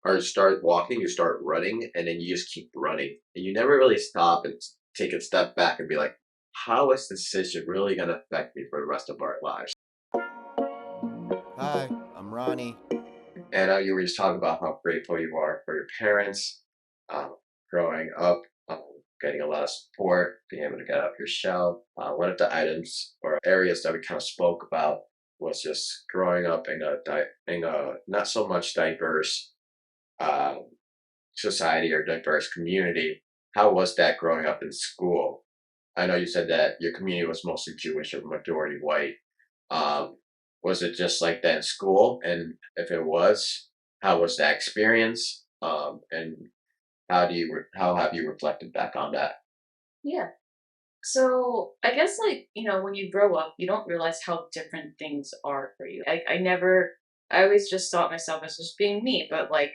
or start walking, you start running, and then you just keep running, and you never really stop and take a step back and be like, how is this decision really going to affect me for the rest of our lives? Hi, I'm Ronnie. And you were just talking about how grateful you are for your parents, um, growing up, um, getting a lot of support, being able to get out of your shell. One of the items or areas that we kind of spoke about was just growing up in a not so much diverse um, society or diverse community. How was that growing up in school? I know you said that your community was mostly Jewish or majority white. Um, was it just like that in school? And if it was, how was that experience? And how have you reflected back on that? Yeah. So I guess like, when you grow up, you don't realize how different things are for you. I always just thought myself as just being me, but like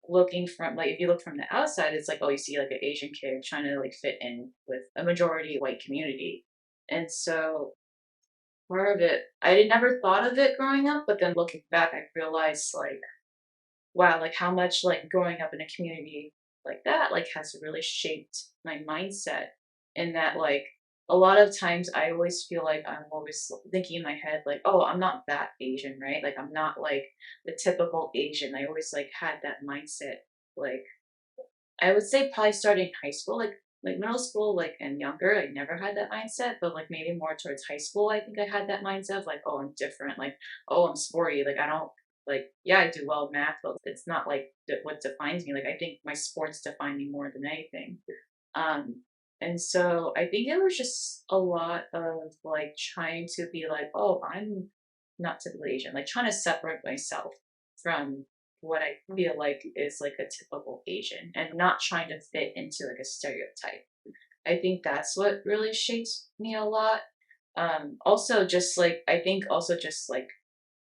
looking from like if you look from the outside, it's like, oh, you see like an Asian kid trying to like fit in with a majority white community. And so part of it, I did never thought of it growing up, but then looking back, I realized like, wow, like how much like growing up in a community like that like has really shaped my mindset. And that like a lot of times I always feel like I'm always thinking in my head like, oh, I'm not that Asian, right? Like I'm not like the typical Asian. I always like had that mindset. Like I would say probably starting high school, like middle school, like and younger, I never had that mindset, but like maybe more towards high school, I think I had that mindset of like, oh, I'm different, like, oh, I'm sporty, like I don't like, yeah, I do well in math, but it's not like what defines me. Like I think my sports define me more than anything. Um, and so I think it was just a lot of like trying to be like, oh, I'm not typically Asian, like trying to separate myself from what I feel like is like a typical Asian and not trying to fit into like a stereotype. I think that's what really shapes me a lot. Also just like I think also just like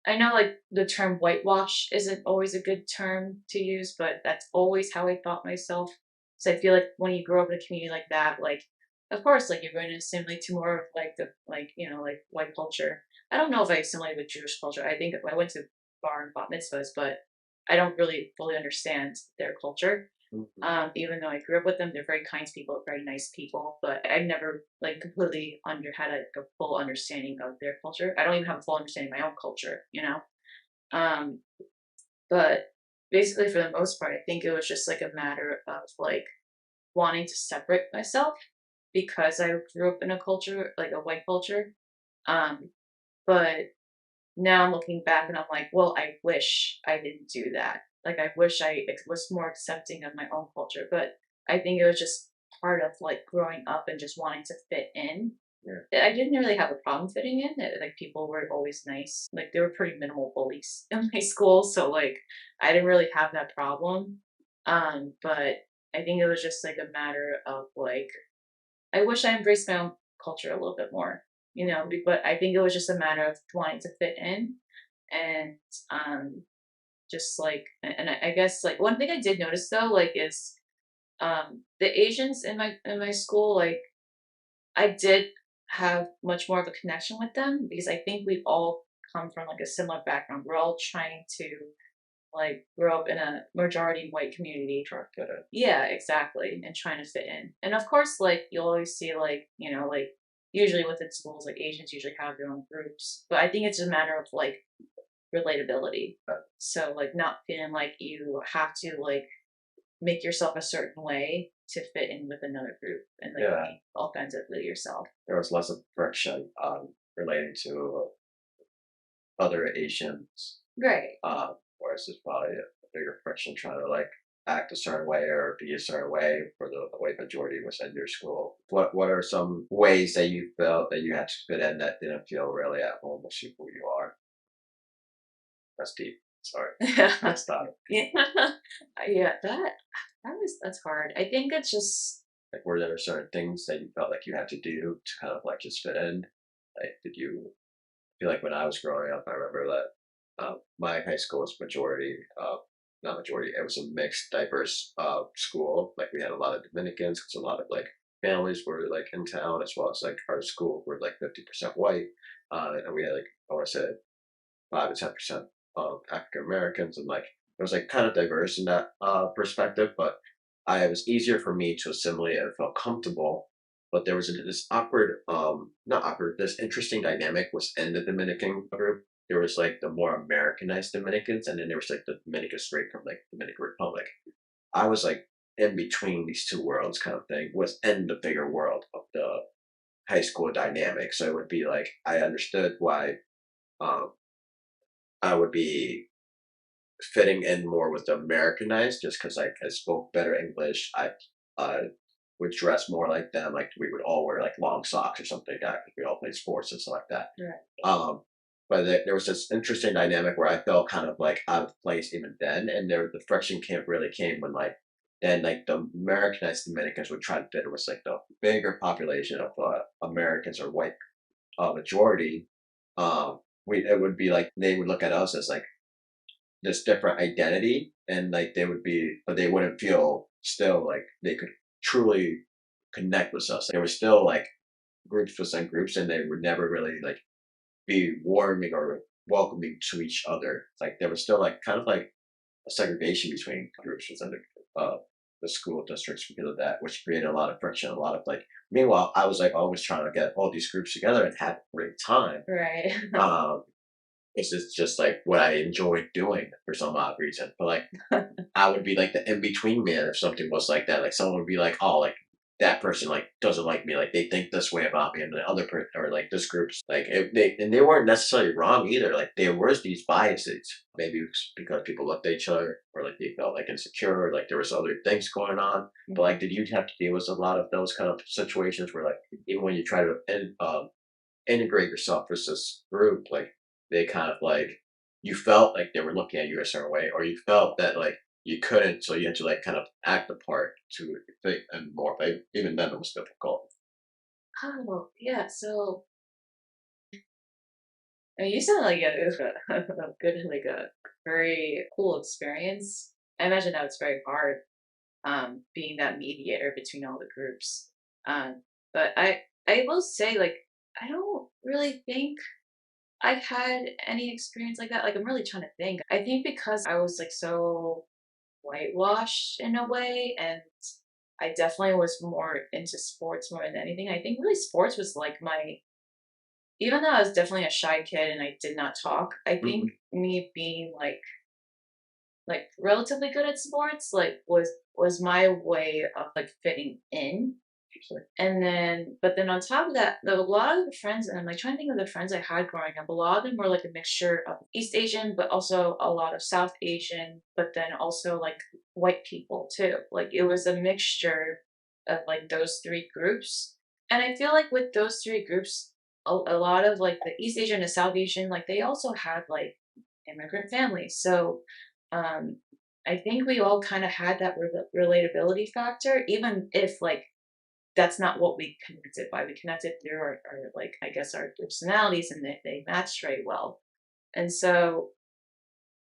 I know like the term whitewash isn't always a good term to use, but that's always how I thought myself. So I feel like when you grow up in a community like that, like of course like you're going to assimilate to more of like the like like white culture. I don't know if I assimilated with Jewish culture. I think I went to bar and bat mitzvahs, but I don't really fully understand their culture. Mhm. Even though I grew up with them, they're very kind people, very nice people, but I never like completely had a full understanding of their culture. I don't even have a full understanding of my own culture. Um, but basically, for the most part, I think it was just like a matter of like wanting to separate myself because I grew up in a culture, like a white culture. Um, but now I'm looking back and I'm like, well, I wish I didn't do that. Like, I wish was more accepting of my own culture. But I think it was just part of like growing up and just wanting to fit in. Yeah. I didn't really have a problem fitting in. Like, people were always nice. Like, there were pretty minimal bullies in my school. So, like, I didn't really have that problem. But I think it was just like a matter of like, I wish I embraced my own culture a little bit more, but I think it was just a matter of wanting to fit in and just like and I guess like one thing I did notice though, like is the Asians in my school, like I did have much more of a connection with them because I think we all come from like a similar background. We're all trying to like grow up in a majority white community. Try to fit in. Yeah, exactly, and trying to fit in. And of course, like you'll always see like, like usually within schools, like Asians usually have their own groups. But I think it's a matter of like relatability. So like not feeling like you have to like make yourself a certain way to fit in with another group and like Yeah, be authentically yourself. there was less of friction relating to other Asians, Right. whereas there's probably a bigger friction trying to like act a certain way or be a certain way for the white majority was in your school. What are some ways that you felt that you had to fit in that didn't feel really at home with who you are? That's deep. Sorry. Yeah. That's not Yeah. Yeah, that's hard. I think it's just like were there certain things that you felt like you had to do to kind of like just fit in? Like did you feel like when I was growing up, I remember that my high school was majority, not majority, it was a mixed, diverse school. Like we had a lot of Dominicans, because a lot of like families were like in town, as well as like our school were like 50% white, and we had like I want to say 5 to 10% of African Americans, and like it was like kind of diverse in that perspective, but it was easier for me to assimilate and felt comfortable. But there was this awkward, not awkward, this interesting dynamic was in the Dominican group. There was like the more Americanized Dominicans, and then there was like the Dominicans straight from like Dominican Republic. I was like in between these two worlds kind of thing, was in the bigger world of the high school dynamic. So it would be like I understood why um, I would be fitting in more with the Americanized, just because like I spoke better English. I uh, would dress more like them. Like we would all wear like long socks or something like that. 'Cause we all played sports and stuff like that. Right. Um, but there was this interesting dynamic where I felt kind of like out of place even then, and there the friction camp really came when like then like the Americanized Dominicans would try to fit with like the bigger population of Americans or white majority. We it would be like they would look at us as like this different identity, and like they would be, but they wouldn't feel still like they could truly connect with us. There were still like groups within groups, and they would never really like be warming or welcoming to each other. Like there was still like kind of like a segregation between groups within the school districts because of that, which created a lot of friction, a lot of like. Meanwhile, I was like always trying to get all these groups together and have a great time. Right. Um, it's just like what I enjoyed doing for some odd reason. But like I would be like the in between man if something was like that. Like someone would be like, "Oh, like that person like doesn't like me. Like they think this way about me," and the other person or like this group's like they weren't necessarily wrong either. Like there was these biases. Maybe it's because people looked at each other or like they felt like insecure or like there was other things going on. But like, did you have to deal with a lot of those kind of situations where like even when you try to integrate yourself with this group, like they kind of like you felt like they were looking at you a certain way, or you felt that like you couldn't, so you had to like kind of act the part to fit and more. But even then, it was difficult. Oh, yeah. So I mean, you sound like a good, like a very cool experience. I imagine that was very hard, being that mediator between all the groups. But I will say, like, I don't really think I had any experience like that. Like, I'm really trying to think. I think because I was like so whitewashed in a way, and I definitely was more into sports more than anything. I think really sports was like my, even though I was definitely a shy kid and I did not talk, I think Hmm. me being like relatively good at sports like was my way of like fitting in. And then, but then on top of that, a lot of the friends, and I'm like trying to think of the friends I had growing up, a lot of them were like a mixture of East Asian, but also a lot of South Asian, but then also like white people too. Like it was a mixture of like those three groups. And I feel like with those three groups, a lot of like the East Asian and South Asian, like they also had like immigrant families. So um, I think we all kind of had that relatability factor, even if like that's not what we connected by. We connected through our like I guess our personalities, and they matched very well. And so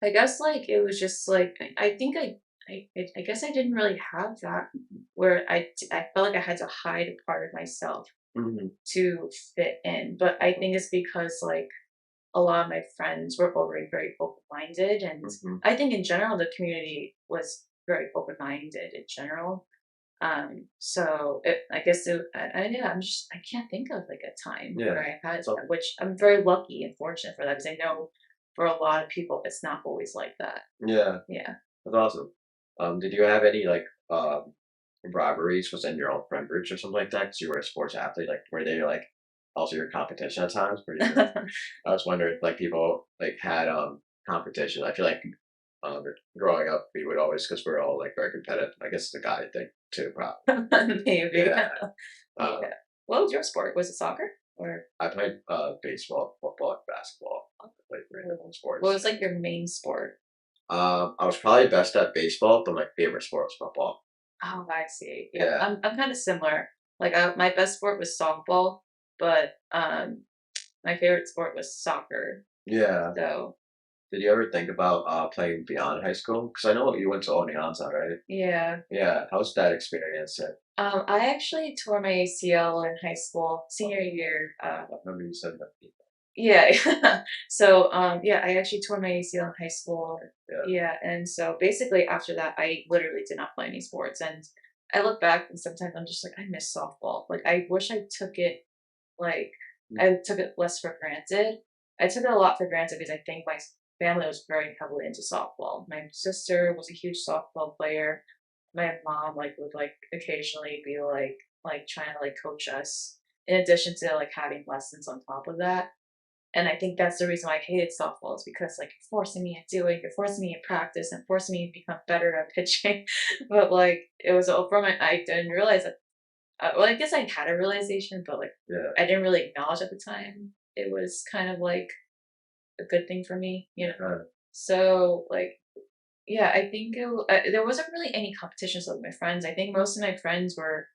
I guess like it was just like I think I guess I didn't really have that where I felt like I had to hide a part of myself Hmm. to fit in. But I think it's because like a lot of my friends were already very open minded, and Hmm. I think in general the community was very open minded in general. So I guess yeah, I can't think of like a time Yeah. where I had So that, which I'm very lucky and fortunate for that because I know for a lot of people it's not always like that. yeah, Yeah. that's awesome. Did you have any like rivalries within your own friend groups or something like that? Because you were a sports athlete, like were they like also your competition at times? Were you like I was wondering, like people like had competition. I feel like um growing up we would always because we're all like very competitive. I guess it's a guy thing too, probably. Maybe. Yeah. Yeah. Uh, What was your sport? Was it soccer or I played baseball, football, and basketball. I played three different what sports. was like your main sport? I was probably best at baseball, but my favorite sport was football. Oh, I see. Yeah, Yeah. I'm kind of similar. Like my best sport was softball, but my favorite sport was soccer. Yeah. So Did you ever think about playing beyond high school? Because I know you went to Oneonta, right? yeah. Yeah. How's that experience? I actually tore my ACL in high school, senior year. I remember you said that. Yeah. So, yeah, I actually tore my ACL in high school. Yeah. Yeah, and so basically after that, I literally did not play any sports. And I look back and sometimes I'm just like, I miss softball. Like, I wish I took it like I took it less for granted. I took it a lot for granted because I think my family was very heavily into softball. My sister was a huge softball player. My mom like would like occasionally be like trying to like coach us in addition to like having lessons on top of that. And I think that's the reason why I hated softball is because like you're forcing me to do it, you're forcing me to practice and forcing me to become better at pitching. But like it was over my I didn't realize that well, I guess I had a realization, but like Yeah. I didn't really acknowledge at the time. It was kind of like a good thing for me, you know. Uh, So like, yeah, I think there wasn't really any competitions with my friends. I think most of my friends were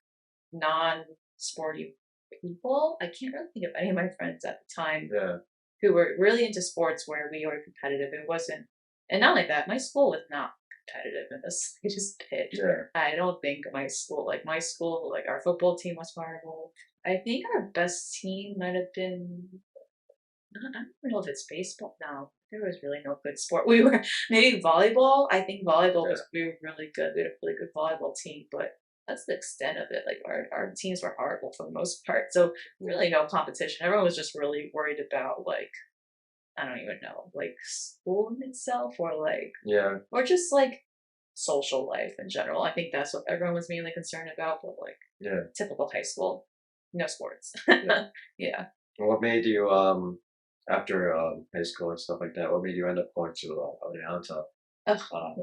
non-sporty people. I can't really think of any of my friends at the time yeah. who were really into sports where we were competitive. It wasn't, and not like that. My school was not competitive in the slightest bit. Yeah. I don't think my school, like our football team was horrible. I think our best team might have been. I don't know if it's baseball. No, there was really no good sport. We were maybe volleyball. I think volleyball Yeah. was we were really good. We had a really good volleyball team, but that's the extent of it. Like our teams were horrible for the most part. So really no competition. Everyone was just really worried about like I don't even know, like school in itself Yeah. or just like social life in general. I think that's what everyone was mainly concerned about, but like Yeah. typical high school, no sports. Yeah. Yeah. What made you after high school and stuff like that? What made you end up going to Oneonta? Ugh, Um,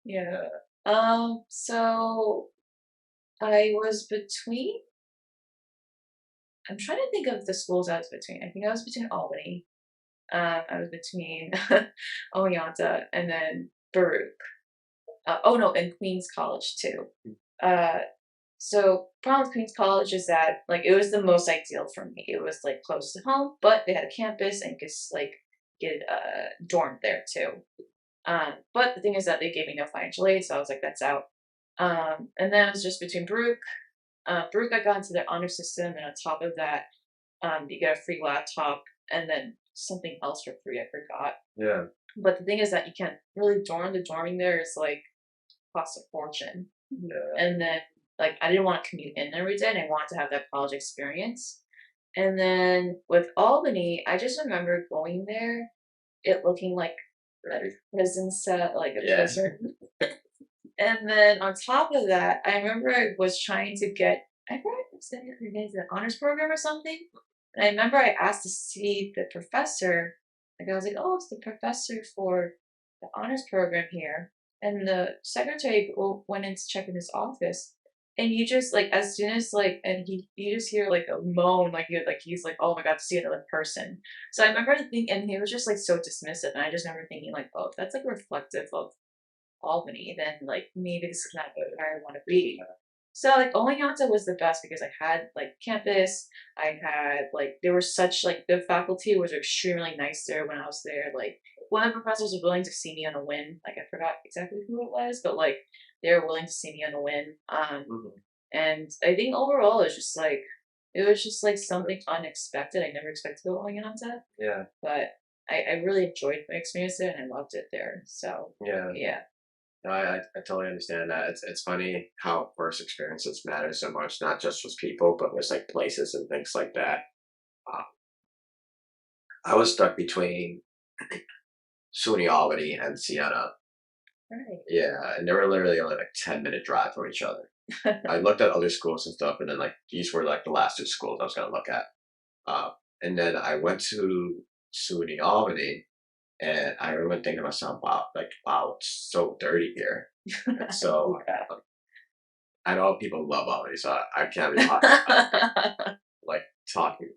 yeah. yeah. So I was between I'm trying to think of the schools I was between. I think I was between Albany. I was between Oneonta and then Baruch. Oh no, and Queens College too. Uh, so problem with Queens College is that like it was the most ideal for me. It was like close to home, but they had a campus and just like get dorm there too. But the thing is that they gave me no financial aid, so I was like, that's out. And then it was just between Baruch. Baruch, I got into their honor system, and on top of that, you get a free laptop and then something else for free. I forgot. Yeah. But the thing is that you can't really dorm. The dorming there is like cost a fortune. Yeah. And then like I didn't want to commute in every day and I wanted to have that college experience. And then with Albany, I just remember going there, it looking like a Right. prison set, like a Yeah. prison. And then on top of that, I remember I was trying to get I forgot it was the honors program or something. And I remember I asked to see the professor. Like I was like, "Oh, it's the professor for the honors program here." And the secretary went in to check in his office, and you just like as soon as like and you just hear like a moan, like he's like, "Oh my god, to see another person." So I remember thinking, and he was just like so dismissive, and I just remember thinking like, "Oh, that's like reflective of Albany, then like maybe this is not where I want to be." So like Oneonta was the best because I had like campus. I had like there were such like the faculty was extremely nice there when I was there. Like one of the professors was willing to see me on a win. Like I forgot exactly who it was, but like they were willing to see me on a win. Mhm. And I think overall it was just like something unexpected. I never expected to go Oneonta, Yeah. but I really enjoyed my experience there and I loved it there. So Yeah. yeah. No, I totally understand that. It's funny how first experiences matter so much, not just with people, but with like places and things like that. Uh, I was stuck between SUNY Albany and Siena. Right. Yeah, and they were literally only like 10-minute drive from each other. I looked at other schools and stuff, and then like these were like the last two schools I was gonna look at. Uh, and then I went to SUNY Albany, and I remember thinking to myself, wow, it's so dirty here. And so I know people love Albany, so I can't be like talking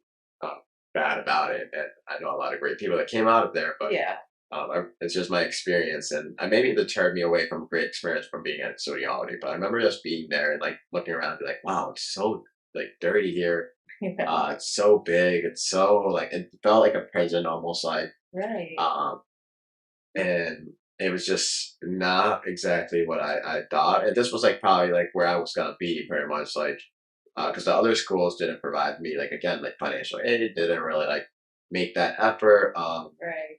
uh, bad about it. And I know a lot of great people that came out of there, but Yeah. it's just my experience, and maybe it deterred me away from a great experience from being at sociology. But I remember just being there and like looking around, and be like, wow, it's so like dirty here. Yeah. It's so big. It's so like it felt like a prison almost like. Right. Um, and it was just not exactly what I thought. And this was like probably like where I was gonna be very much like because the other schools didn't provide me like again like financial aid, didn't really like make that effort. Right.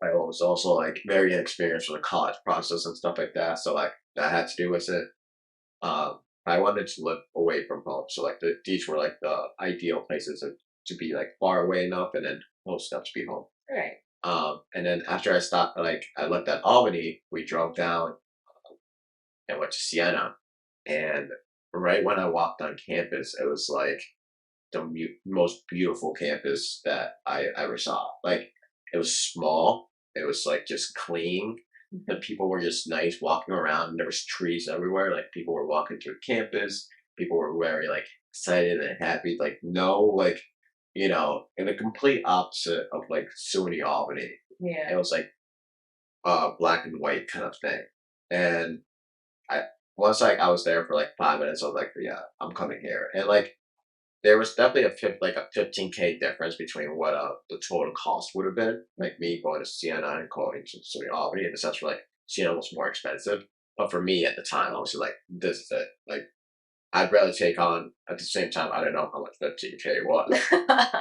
I was also like very inexperienced with the college process and stuff like that, so like that had to do with it. I wanted to live away from home, so like these were like the ideal places to be like far away enough, and then close enough to be home. Right. And then after I stopped, like I looked at Albany, we drove down and went to Siena, and right when I walked on campus, it was like the most beautiful campus that I ever saw. Like it was small, it was like just clean. The Mhm. people were just nice walking around. And there was trees everywhere. Like people were walking through campus. People were very like excited and happy. Like no, like in the complete opposite of like SUNY Albany. It Yeah. was like black and white kind of thing. And I once like I was there for like 5 minutes, I was like, yeah, I'm coming here. And like there was definitely like a 15K difference between what the total cost would have been, like me going to Siena and going to Sony Albany, in the sense where like Siena was more expensive. But for me at the time, I was like, this is it. Like I'd rather take on at the same time. I don't know how much 15K was.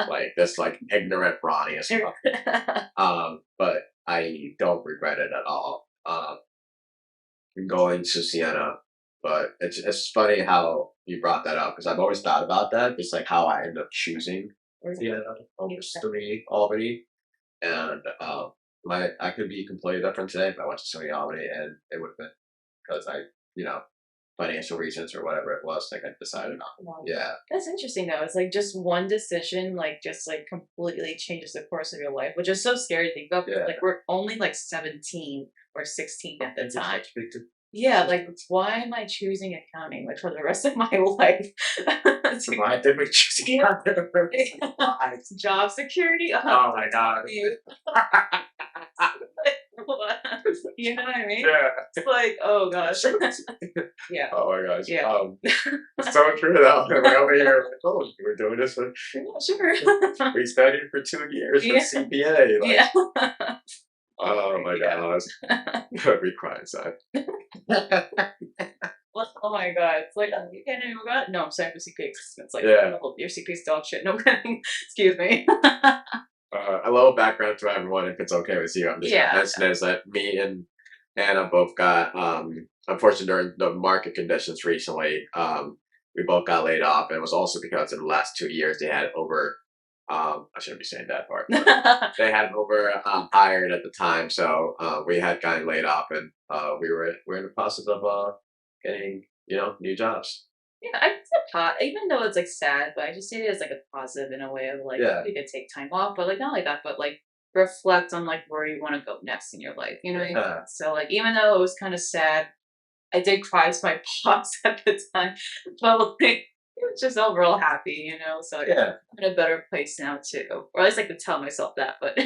Like this, like ignorant Ronnie as well. But I don't regret it at all. Going to Siena. But it's funny how you brought that up because I've always thought about that. Just like how I ended up choosing Siena over SUNY Albany, and my I could be completely different today if I went to SUNY Albany, and it would have been because I you know financial reasons or whatever it was. Like I decided on. Wow. Yeah, That's interesting though. It's like just one decision, like just like completely changes the course of your life, which is so scary to think about. yeah. Like we're only like 17 or 16 at the And just time. like speak to Yeah, like why am I choosing accounting like for the rest of my life? why did we choose Yeah. Why? Job security. Oh my god. You. What? You know what I mean? Yeah. It's like, oh gosh. Yeah. Oh my gosh. Yeah. So true though. We're over here like, oh, we were doing this for Yeah, sure. we studied for 2 years for Yeah. CPA. Like, Yeah. oh my Yeah. gosh. I'd be crying inside. Oh my god. It's like, you can't even go. No, I'm sorry for CPAs. It's like, Yeah. no, your CPA's dog shit. No kidding. Excuse me. A little background to everyone, if it's okay with you. I'm just gonna Yeah. mention is that me and Anna both got unfortunately during the market conditions recently, we both got laid off, and it was also because in the last 2 years they had over I shouldn't be saying that part, but they had over hired at the time, so we had gotten laid off, and we're in the process of getting new jobs. Yeah, I it's a even though it's like sad, but I just see it as like a positive in a way of like Yeah, you could take time off, but like not like that, but like reflect on like where you want to go next in your life. You know what I mean? yeah, So like even though it was kind of sad, I did cry to my pops at the time, but like it was just overall happy, you know. So like, yeah. I'm in a better place now too, or at least I can tell myself that, but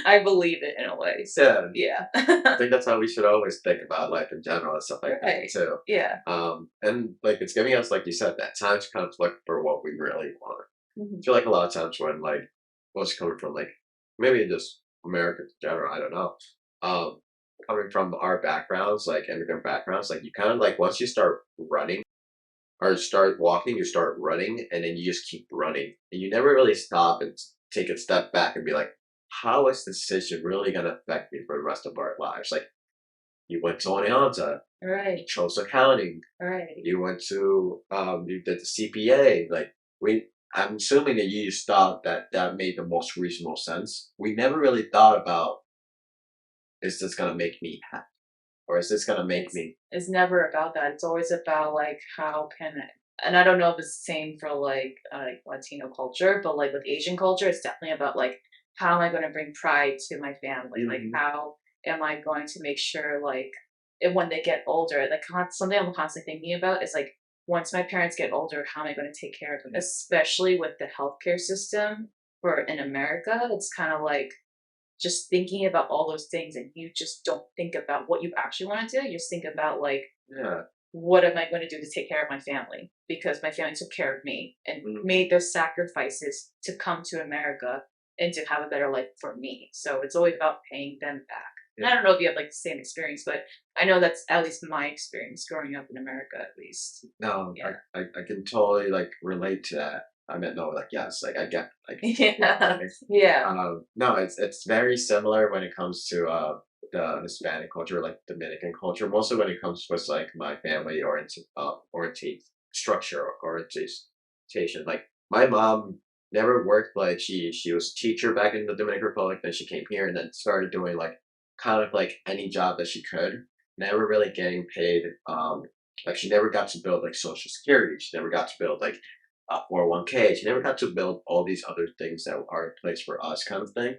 I believe it in a way. So Yeah, yeah, I think that's how we should always think about life in general and stuff like that right, too. yeah. And like it's giving us, like you said, that time to kind of look for what we really want. I Mhm. feel like a lot of times when like what's coming from like maybe just America in general, I don't know. Um, Coming from our backgrounds, like immigrant backgrounds, like you kind of like once you start running or start walking, you start running, and then you just keep running, and you never really stop and take a step back and be like, how is this decision really going to affect me for the rest of our lives? Like you went to Oneonta, you Right, chose accounting, right. you went to you did the CPA. Like we, I'm assuming that you just thought that that made the most reasonable sense. We never really thought about, is this gonna make me happy, or is this gonna make It's me? it's never about that. It's always about like how can and I don't know if it's the same for like Latino culture, but like with Asian culture, it's definitely about like how am I going to bring pride to my family? Like Mhm. how am I going to make sure like and when they get older, like something I'm constantly thinking about is like once my parents get older, how am I going to take care of them? Especially with the healthcare system for in America, it's kind of like just thinking about all those things and you just don't think about what you actually want to do. You just think about like, Yeah. what am I going to do to take care of my family? Because my family took care of me and Mhm. made those sacrifices to come to America and to have a better life for me. So it's always about paying them back. And Yeah. I don't know if you have like the same experience, but I know that's at least my experience growing up in America, at least. No, Yeah. I can totally like relate to that. I meant no, like yes, like I get, like Yeah. Yeah. no, it's very similar when it comes to the Hispanic culture, like Dominican culture. Mostly when it comes with like my family orientate structure or orientation. Like my mom never worked, like she was a teacher back in the Dominican Republic, then she came here and then started doing like kind of like any job that she could, never really getting paid. Like she never got to build like social security. She never got to build like 401k. She never got to build all these other things that are in place for us, kind of thing,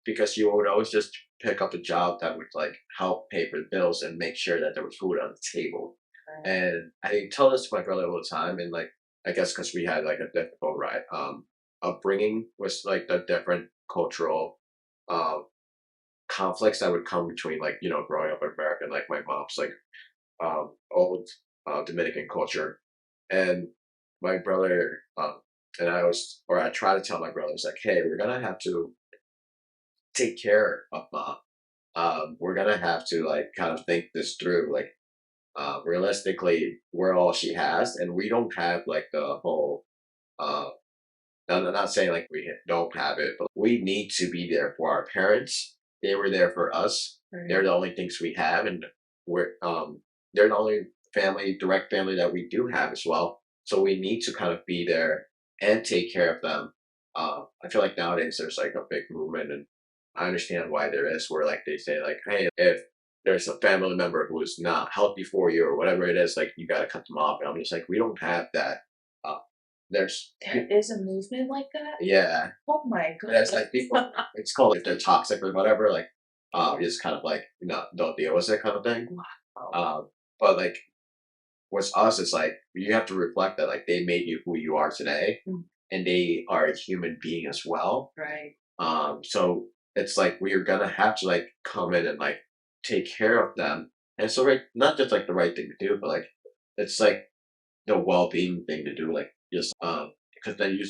because you would always just pick up a job that would like help pay for the bills and make sure that there was food on the table. Right. And I tell this to my brother all the time, and like I guess because we had like a difficult upbringing with like the different cultural um conflicts that would come between like growing up in America and like my mom's like old Dominican culture, and my brother and I try to tell my brothers like, hey, we're gonna have to take care of mom. We're gonna have to like kind of think this through. Like, realistically, we're all she has, and we don't have like the whole. Uh, I'm not saying like we don't have it, but we need to be there for our parents. They were there for us. Right. They're the only things we have, and we're they're the only direct family that we do have as well. So we need to kind of be there and take care of them. I feel like nowadays there's like a big movement, and I understand why there is, where like they say like, hey, if there's a family member who is not healthy for you or whatever it is, like you got to cut them off. And I'm just like, we don't have that. Uh, there's There is a movement like that? yeah, Oh my there's goodness. like people. It's called if they're toxic or whatever. Like, just kind of like don't deal with it kind of thing. Wow. But like what's us is like you have to reflect that like they made you who you are today, Mm. and they are a human being as well. Right. So it's like we are gonna have to like come in and like take care of them, and so right, not just like the right thing to do, but like it's like the well-being thing to do, like just because then you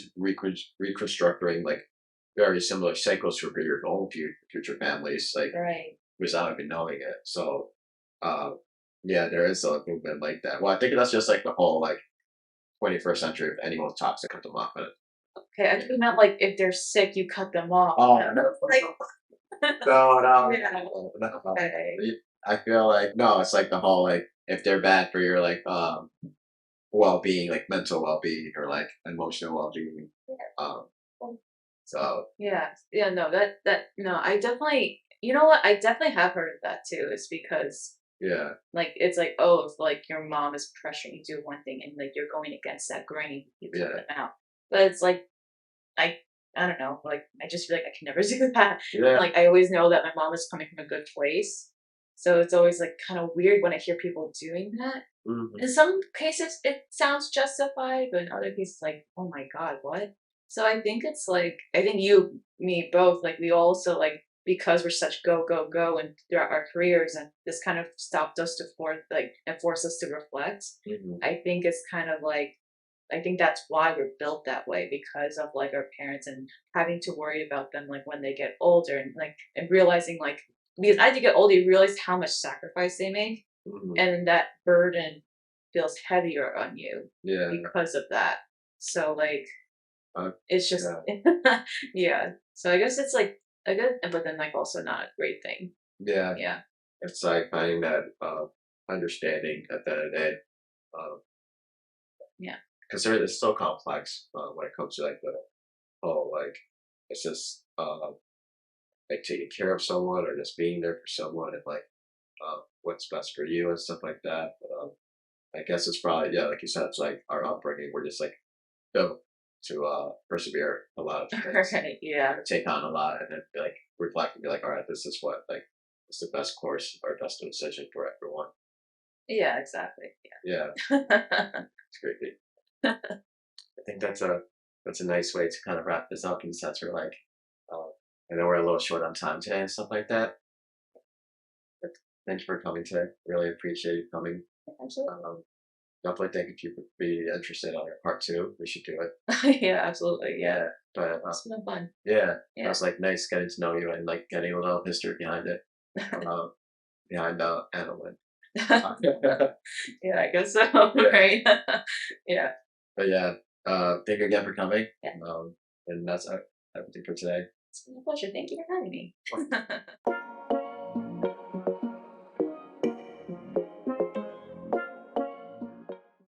reconstructing like very similar cycles for your own future families, like Right. without even knowing it. So, uh, yeah, there is a movement like that. Well, I think that's just like the whole like 21st century. If anyone's toxic, cut them off. But Okay, I think you meant like if they're sick, you cut them off. oh And I no, was like, no, no, yeah. no, no. Okay. I feel like no, it's like the whole like if they're bad for your like well-being, like mental well-being or like emotional well-being. Um, Well, so yeah. Yeah, no, no, I definitely, you know what? I definitely have heard of that too. It's because yeah, like it's like, oh, if like your mom is pressuring you to do one thing and like you're going against that grain, you cut yeah, them out. But it's like I I don't know, like I just feel like I can never do that. yeah. Like I always know that my mom is coming from a good place. So it's always like kind of weird when I hear people doing that. Hmm. In some cases it sounds justified, but in other cases like, oh my god, what? So I think it's like I think you, me both, like we also like because we're such go, go, go and throughout our careers and this kind of stopped us to and force us to reflect. Hmm. I think it's kind of like I think that's why we're built that way because of like our parents and having to worry about them like when they get older and like and realizing like because as you get older you realize how much sacrifice they make Hmm. and that burden feels heavier on you Yeah, because of that. So like uh, it's just yeah, yeah. So I guess it's like a good but then like also not a great thing. yeah. Yeah. It's like finding that understanding at the end of the day. Yeah. Because it's so complex when it comes to like the whole like it's just like taking care of someone or just being there for someone and like what's best for you and stuff like that. But I guess it's probably yeah, like you said, it's like our upbringing. We're just like built to persevere a lot of things, Right. Yeah. take on a lot, and then be like reflect and be like, all right, this is what like is the best course or best decision for everyone. Yeah, exactly. Yeah, Yeah. it's great. I think that's a nice way to kind of wrap this up in the sense we're like, uh, I know we're a little short on time today and stuff like that. But thank you for coming today. Really appreciate you coming. Absolutely. Definitely think if you would be interested on your part two, we should do it. Yeah, absolutely. Yeah. Yeah, but It's been fun. yeah, that Yeah. was like nice getting to know you and like getting a little history behind it, uh, behind Anna Lin. Yeah, I guess so. Yeah, Right. Yeah. but yeah, Thank you again for coming. Yeah. And that's everything for today. It's been a pleasure. Thank you for having me.